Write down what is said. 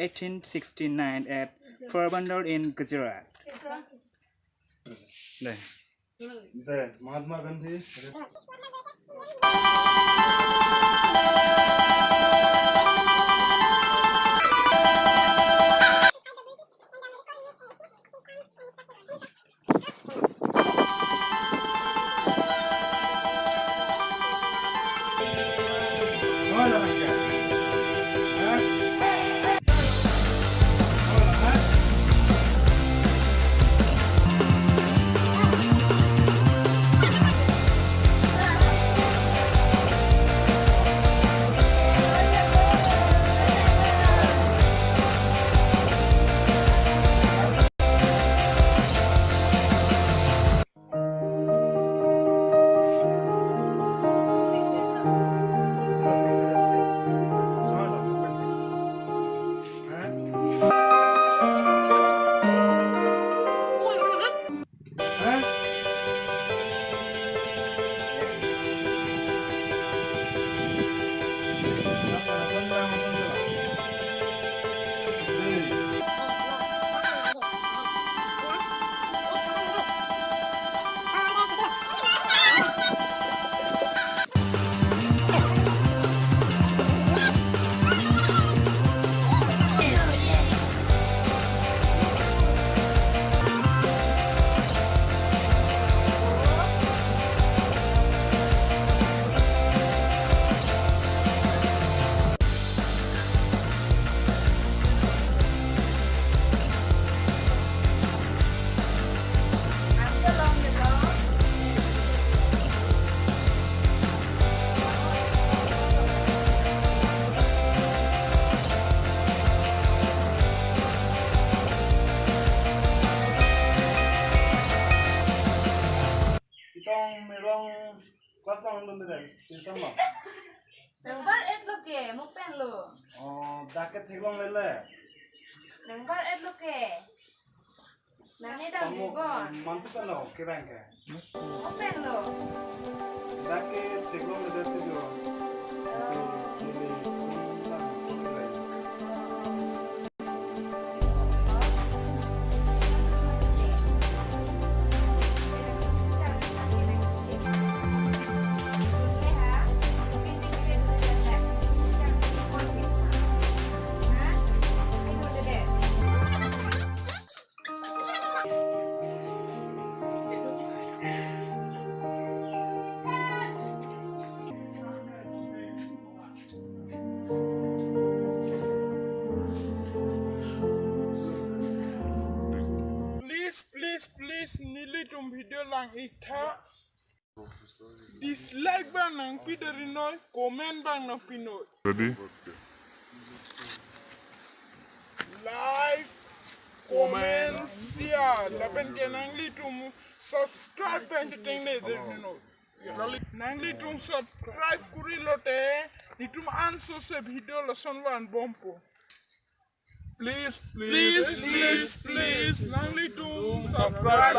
1869 at Porbandar in Gujarat. Mahatma Gandhi. Kelas tahun dulu guys, bisa mah. Nangbar et lo ke, mau pen lo. Oh, daket hilang lele. Nangbar et lo ke. Nani dah bukan. Mantu kan lo, kira ke? Mau pen lo. Daket hilang lele sih jo. Please nili tum video lang ikha dislike bang nang pidari noy comment bang nang pinoy Ready? like comment share lapen ke nang li tum subscribe bang ke teng le der no nang li tum subscribe kuri lote ni tum anso se video la son wan bompo Please, nang li tum subscribe.